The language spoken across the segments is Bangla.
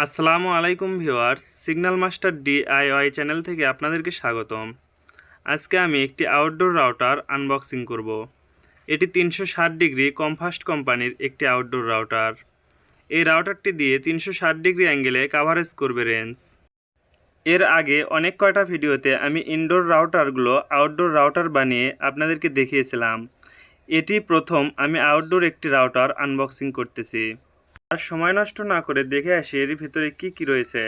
আসসালামু আলাইকুম viewers, signal master DIY channel থেকে আপনাদেরকে স্বাগতম। আজকে আমি একটি আউটডোর রাউটার আনবক্সিং করব। এটি 360 ডিগ্রি কমফাস্ট কোম্পানির একটি আউটডোর রাউটার। এই রাউটারটি দিয়ে 360 ডিগ্রি অ্যাঙ্গেলে কাভারেজ করবে রেঞ্জ। এর আগে অনেক কয়টা ভিডিওতে আমি ইনডোর রাউটারগুলো আউটডোর রাউটার বানিয়ে আপনাদেরকে দেখিয়েছিলাম। এটি প্রথম আমি আউটডোর একটি রাউটার আনবক্সিং করতেছি। আর সময় নষ্ট না করে দেখে আসি এর ভিতরে কি রয়েছে।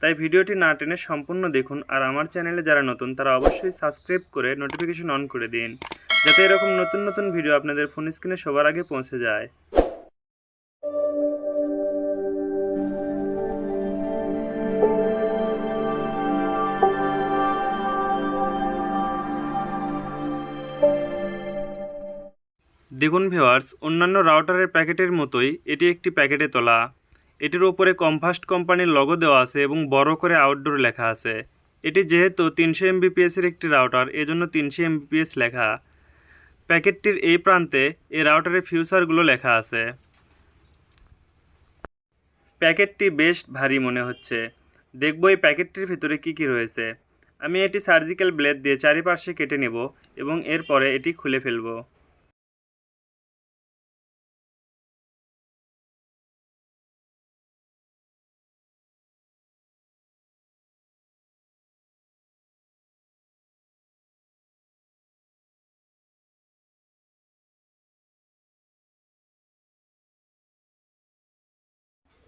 তাই ভিডিওটি না টেনে সম্পূর্ণ দেখুন। আর আমার চ্যানেলে যারা নতুন তারা অবশ্যই সাবস্ক্রাইব করে নোটিফিকেশন অন করে দিন, যাতে এরকম নতুন নতুন ভিডিও আপনাদের ফোন স্ক্রিনে সবার আগে পৌঁছে যায়। দেখুন ভিউয়ার্স, অন্যান্য রাউটারের প্যাকেটের মতোই এটি একটি প্যাকেটে তোলা। এটির উপরে কমফাস্ট কোম্পানির লোগো দেওয়া আছে এবং বড় করে আউটডোর লেখা আছে। এটি যেহেতু 300 এমবিপিএসের একটি রাউটার, এজন্য 300 এমবিপিএস লেখা। প্যাকেটটির এই প্রান্তে এই রাউটারের ফিউচারগুলো লেখা আছে। প্যাকেটটি বেশ ভারী মনে হচ্ছে। দেখব এই প্যাকেটটির ভিতরে কি রয়েছে। আমি এটি সার্জিক্যাল ব্লেড দিয়ে চারিপাশে কেটে নেব এবং এরপরে এটি খুলে ফেলব।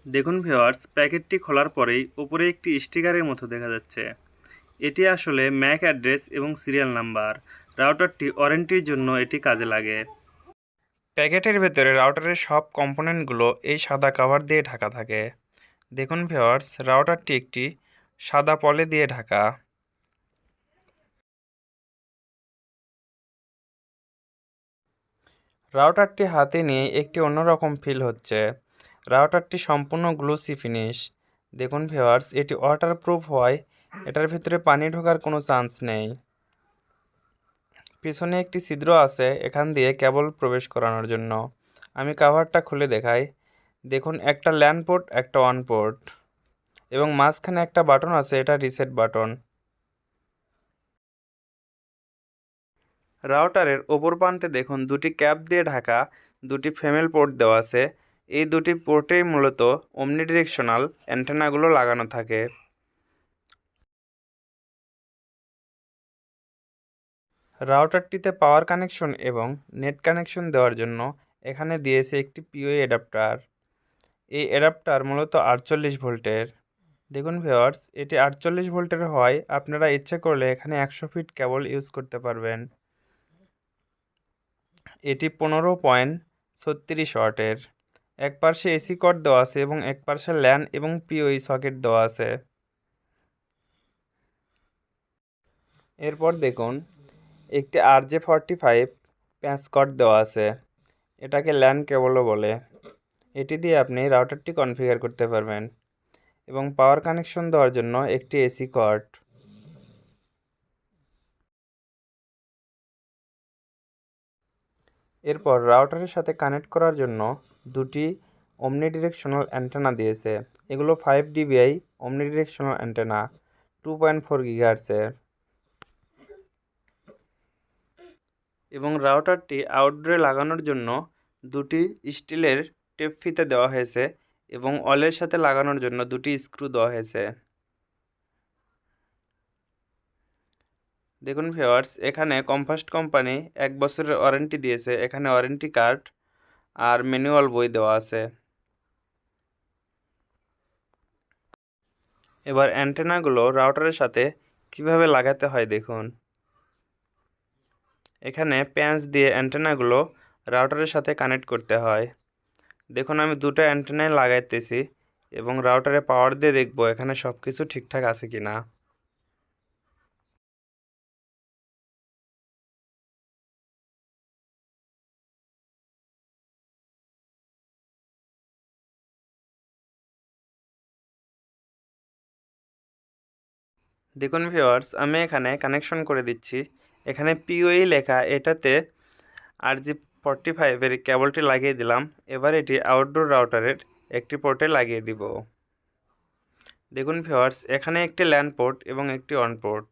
দেখুন ভিউয়ার্স, প্যাকেটটি খোলার পরেই উপরে একটি স্টিকারের মতো দেখা যাচ্ছে। এটি আসলে ম্যাক অ্যাড্রেস এবং সিরিয়াল নাম্বার। রাউটারটি ওয়ারেন্টির জন্য এটি কাজে লাগে। প্যাকেটের ভেতরে রাউটারের সব কম্পোনেন্টগুলো এই সাদা কভার দিয়ে ঢাকা থাকে। দেখুন ভিউয়ার্স, রাউটারটি একটি সাদা পলি দিয়ে ঢাকা। রাউটারটি হাতে নিয়ে একটি অন্যরকম ফিল হচ্ছে। রাউটারটি সম্পূর্ণ গ্লুসি ফিনিশ। দেখুন ভিউয়ার্স, এটি ওয়াটারপ্রুফ হওয়ায় এটার ভিতরে পানি ঢোকার কোনো চান্স নেই। পিছনে একটি ছিদ্র আছে এখান দিয়ে কেবল প্রবেশ করানোর জন্য। আমি কভারটা খুলে দেখাই। দেখুন, একটা ল্যান পোর্ট, একটা অন পোর্ট এবং মাঝখানে একটা বাটন আছে, এটা রিসেট বাটন। রাউটারের ওপর প্রান্তে দেখুন দুটি ক্যাপ দিয়ে ঢাকা দুটি ফিমেল পোর্ট দেওয়া আছে। এই দুটি পোর্টেই মূলত অমনিডিরেকশনাল অ্যান্টেনাগুলো লাগানো থাকে। রাউটারটিতে পাওয়ার কানেকশন এবং নেট কানেকশন দেওয়ার জন্য এখানে দিয়েছে একটি পিওই অ্যাডাপ্টার। এই অ্যাডাপ্টার মূলত 48 ভোল্টের। দেখুন ভিউয়ার্স, এটি 48 ভোল্টের হয় আপনারা ইচ্ছে করলে এখানে 100 ফিট কেবল ইউজ করতে পারবেন। এটি 15.36 ওয়াটের। এক পাশে এসি কর্ড দেওয়া আছে এবং এক পাশে ল্যান এবং পিওই সকেট দেওয়া আছে। এরপর দেখুন, একটি RJ45 প্যাঁচ কর্ড দেওয়া আছে। এটাকে ল্যান কেবলও বলে। এটি দিয়ে আপনি রাউটারটি কনফিগার করতে পারবেন এবং পাওয়ার কানেকশন দেওয়ার জন্য একটি এসি কর্ড। এরপর রাউটারের সাথে কানেক্ট করার জন্য দুটি অমনিডিরেকশনাল অ্যান্টেনা দিয়েছে। এগুলো 5 dBi অমনিডিরেকশনাল অ্যান্টেনা, 2.4 গিগাহার্টজের। এবং রাউটারটি আউটডোরে লাগানোর জন্য দুটি স্টিলের টেপ ফিতে দেওয়া হয়েছে এবং অলের সাথে লাগানোর জন্য দুটি স্ক্রু দেওয়া হয়েছে। দেখুন ভিউয়ার্স, এখানে কমফাস্ট কোম্পানি 1 বছরের ওয়ারেন্টি দিয়েছে। এখানে ওয়ারেন্টি কার্ড আর ম্যানুয়াল বই দেওয়া আছে। এবার অ্যান্টেনাগুলো রাউটারের সাথে কিভাবে লাগাতে হয় দেখুন। এখানে প্যাঁচ দিয়ে অ্যান্টেনাগুলো রাউটারের সাথে কানেক্ট করতে হয়। দেখুন, আমি দুটো অ্যান্টেনাই লাগাইতেছি এবং রাউটারে পাওয়ার দিয়ে দেখব এখানে সব কিছু ঠিকঠাক আছে কি না। দেখুন ভিউয়ার্স, আমি এখানে কানেকশন করে দিচ্ছি। এখানে পিওই লেখা, এটাতে RJ45-এর কেবলটি লাগিয়ে দিলাম। এবার এটি আউটডোর রাউটারের একটি পোর্টে লাগিয়ে দিব। দেখুন ভিউয়ার্স, এখানে একটি ল্যান পোর্ট এবং একটি অন পোর্ট।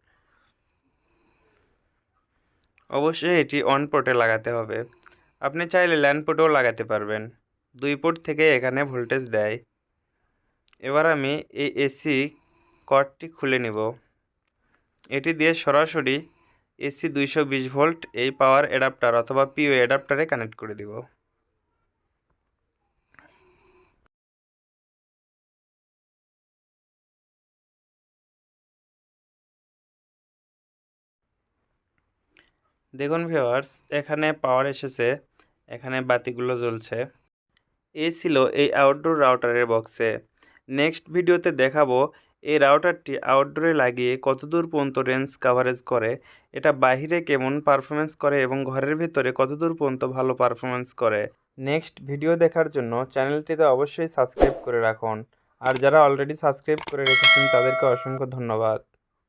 অবশ্যই এটি অন পোর্টে লাগাতে হবে। আপনি চাইলে ল্যান পোর্টেও লাগাতে পারবেন। 2 পোর্ট থেকে এখানে ভোল্টেজ দেয়। এবার আমি এই এসি কর্ডটি খুলে নিব। এটি দিয়ে সরাসরি এসি 220 ভোল্ট এই পাওয়ার অ্যাডাপ্টার অথবা পিও অ্যাডাপ্টারে কানেক্ট করে দিব। দেখুন ভিউয়ার্স, এখানে পাওয়ার এসেছে, এখানে বাতিগুলো জ্বলছে। এই ছিল এই আউটডোর রাউটারের বক্সে। নেক্সট ভিডিওতে দেখাবো এই রাউটারটি আউটডোরে লাগিয়ে কতদূর পর্যন্ত রেঞ্জ কাভারেজ করে, এটা বাহিরে কেমন পারফরমেন্স করে এবং ঘরের ভিতরে কতদূর পর্যন্ত ভালো পারফরমেন্স করে। নেক্সট ভিডিও দেখার জন্য চ্যানেলটিতে অবশ্যই সাবস্ক্রাইব করে রাখুন। আর যারা অলরেডি সাবস্ক্রাইব করে রেখেছেন তাদেরকে অসংখ্য ধন্যবাদ।